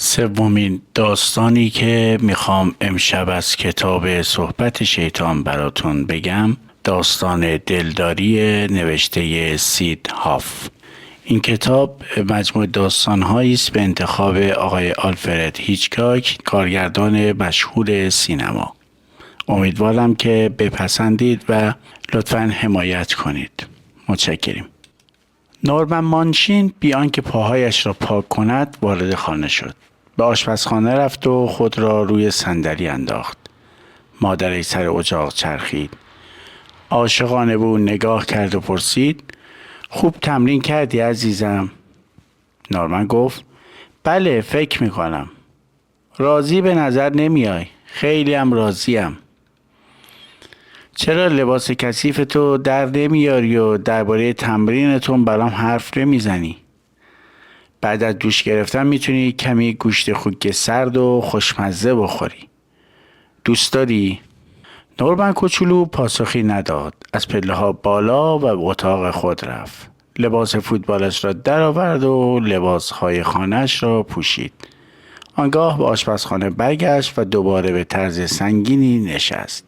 سومین داستانی که میخوام امشب از کتاب صحبت شیطان براتون بگم داستان دلداری نوشته سید هاف. این کتاب مجموع داستان‌هایی است به انتخاب آقای آلفرد هیچکاک، کارگردان مشهور سینما. امیدوارم که بپسندید و لطفاً حمایت کنید. متشکریم. نورمن مانشین بی آنکه پاهایش را پاک کند وارد خانه شد. به آشپزخانه رفت و خود را روی صندلی انداخت. مادرش سر اجاق چرخید. عاشقانه به او نگاه کرد و پرسید: خوب تمرین کردی عزیزم؟ نورمن گفت: بله، فکر میکنم. راضی به نظر نمیای. خیلی هم راضیم. چرا لباس کثیف تو در نمیاری و درباره تمرینتون برام حرف نمیزنی؟ بعد از دوش گرفتن میتونی کمی گوشت خوک سرد و خوشمزه بخوری. دوست داری؟ نورمن کوچولو پاسخی نداد. از پله ها بالا و به اتاق خود رفت. لباس فوتبالش را درآورد و لباسهای خانه‌اش را پوشید. آنگاه به آشپزخانه برگشت و دوباره به طرز سنگینی نشست.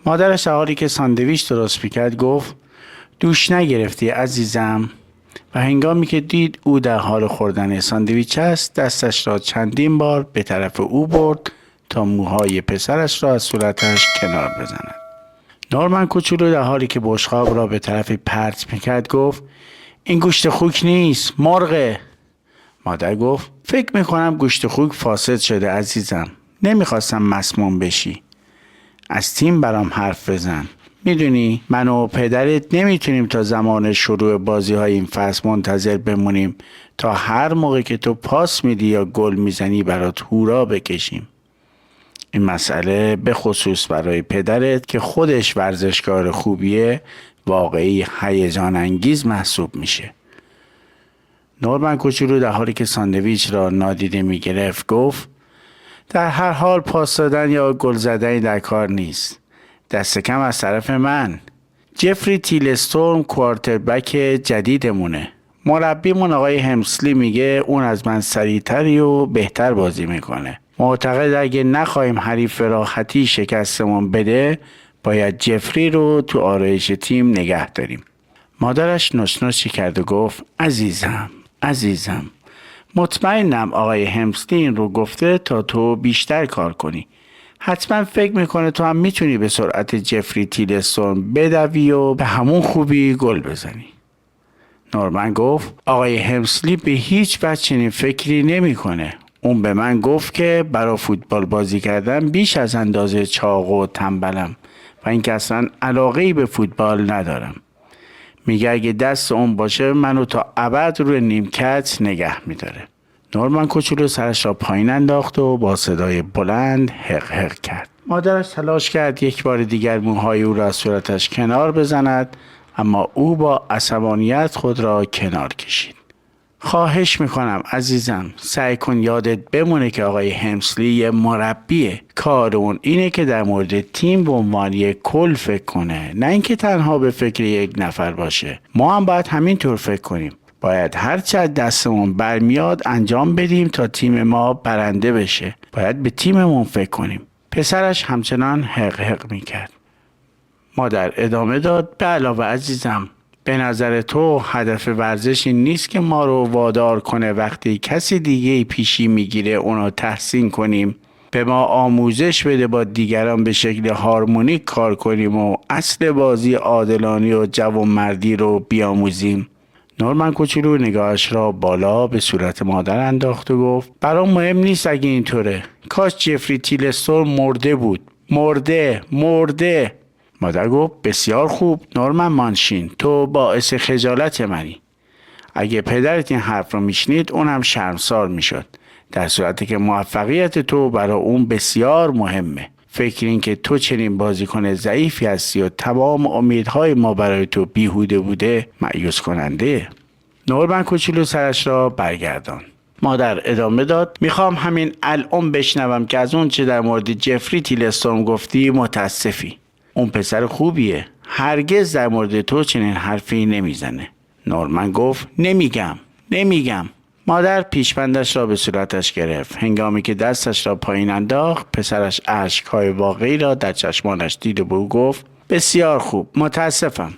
مادرش در حالی که ساندویچ درست میکرد گفت: دوش نگرفتی عزیزم؟ و هنگامی که دید او در حال خوردن ساندویچ است، دستش را چندین بار به طرف او برد تا موهای پسرش را از صورتش کنار بزند. نورمن کوچولو در حالی که بشقاب را به طرف پرت میکرد گفت: این گوشت خوک نیست، مرغه. مادر گفت: فکر میکنم گوشت خوک فاسد شده عزیزم. نمیخواستم مسموم بشی. از تیم برام حرف بزن. میدونی من و پدرت نمیتونیم تا زمان شروع بازی های این فصل منتظر بمونیم تا هر موقع که تو پاس میدی یا گل میزنی برات هورا بکشیم. این مسئله به خصوص برای پدرت که خودش ورزشکار خوبیه واقعی هیجان انگیز محسوب میشه. نورمن کوچولو در حالی که ساندویچ را نادیده میگرفت گفت: در هر حال پاس دادن یا گل زدن در کار نیست. دست کم از طرف من. جفری تیلستورم کوارتربک جدیدمونه. مربیمون آقای همسلی میگه اون از من سریعتری و بهتر بازی میکنه. معتقد اگه نخواهیم حریف راحتی شکستمون بده باید جفری رو تو آرایش تیم نگه داریم. مادرش نشنشی کرد و گفت: عزیزم مطمئنم آقای همسلی این رو گفته تا تو بیشتر کار کنی. حتما فکر میکنه تو هم میتونی به سرعت جفری تیلستون بدوی و به همون خوبی گل بزنی. نورمن گفت: آقای همسلی به هیچ وجه چنین فکری نمیکنه. اون به من گفت که برای فوتبال بازی کردن بیش از اندازه چاق و تنبلم و اینکه اصلا علاقه‌ای به فوتبال ندارم. میگه اگه دست اون باشه منو تا ابد روی نیمکت نگه میداره. نورمن کوچولو سرش را پایین انداخت و با صدای بلند حق حق کرد. مادرش تلاش کرد یک بار دیگر موهای او را از صورتش کنار بزند، اما او با عصبانیت خود را کنار کشید. خواهش میکنم عزیزم، سعی کن یادت بمونه که آقای همسلی یه مربیه. کار اون اینه که در مورد تیم به عنوان یک کل فکر کنه، نه اینکه تنها به فکر یک نفر باشه. ما هم باید همینطور فکر کنیم. باید هر چه از دستمون برمیاد انجام بدیم تا تیم ما برنده بشه. باید به تیممون فکر کنیم. پسرش همچنان حق حق میکرد. مادر ادامه داد: به علاوه عزیزم، به نظر تو هدف ورزش این نیست که ما رو وادار کنه وقتی کسی دیگه پیشی میگیره اونو تحسین کنیم. به ما آموزش بده با دیگران به شکل هارمونیک کار کنیم و اصل بازی عادلانه و جوانمردی رو بیاموزیم. نورمن کوچولو نگاهش را بالا به صورت مادر انداخت و گفت: برام مهم نیست اگه اینطوره. کاش جفری تیلستور مرده بود. مرده. مادر گفت: بسیار خوب نورمن مانشین، تو باعث خجالت منی. اگه پدرت این حرف رو میشنید اونم شرمسار میشد، در صورتی که موفقیت تو برای اون بسیار مهمه. فکر این که تو چنین بازیکن ضعیفی هستی و تمام امیدهای ما برای تو بیهوده بوده مایوس کننده. نورمن کوچولو سرش را برگردان. مادر ادامه داد: میخوام همین الان بشنوم که از اون چه در مورد جفری تیلستورم گفتی متاسفی. اون پسر خوبیه. هرگز در مورد تو چنین حرفی نمیزنه. نورمن گفت: نمیگم. مادر پیشبندش را به صورتش گرفت. هنگامی که دستش را پایین انداخت، پسرش اشک‌های واقعی را در چشمانش دید و به او گفت: بسیار خوب، متاسفم.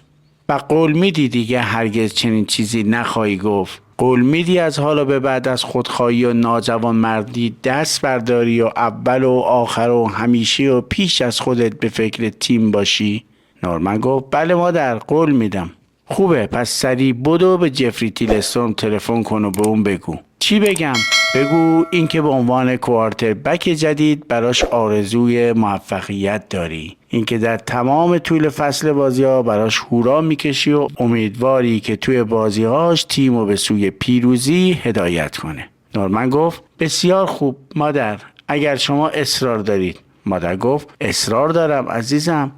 و قول میدی دیگه هرگز چنین چیزی نخواهی گفت؟ قول میدی از حالا به بعد از خودخواهی و ناجوان مردی دست برداری و اول و آخر و همیشه و پیش از خودت به فکر تیم باشی؟ نورمن گفت: بله مادر، قول میدم. خوبه، پس سریع بدو به جفری تیلستون تلفن کن و به اون بگو. چی بگم؟ بگو اینکه به عنوان کوارتر بک جدید براش آرزوی موفقیت داری. اینکه در تمام طول فصل بازی‌ها براش هورا میکشی و امیدواری که توی بازی‌هاش تیمو به سوی پیروزی هدایت کنه. نورمن گفت: بسیار خوب مادر، اگر شما اصرار دارید. مادر گفت: اصرار دارم عزیزم.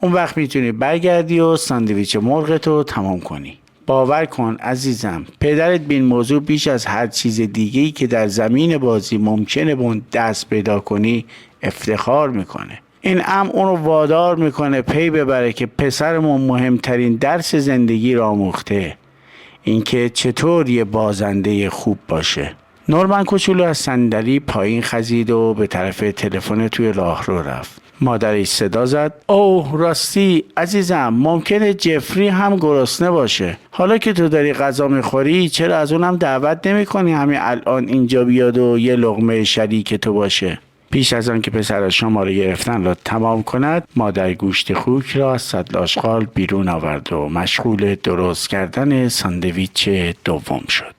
اون وقت میتونی برگردی و ساندویچ مرغتو تمام کنی. باور کن عزیزم، پدرت به این موضوع بیش از هر چیز دیگه‌ای که در زمین بازی ممکنه به اون دست پیدا کنی افتخار میکنه. این امر اونو وادار میکنه پی ببره که پسرمون مهمترین درس زندگی را آموخته، اینکه چطور یه بازنده خوب باشه. نورمن کوچولو از صندلی پایین خزید و به طرف تلفن توی راهرو رفت. مادرش صدا زد: اوه راستی عزیزم، ممکنه جفری هم گرسنه باشه. حالا که تو داری غذا میخوری چرا از اونم دعوت نمی کنی همین الان اینجا بیاد و یه لقمه شریک تو باشه؟ پیش از آن که پسرش شماره گرفتن را تمام کند، مادر گوشت خوک را از سطل آشغال بیرون آورد و مشغول درست کردن ساندویچ دوم شد.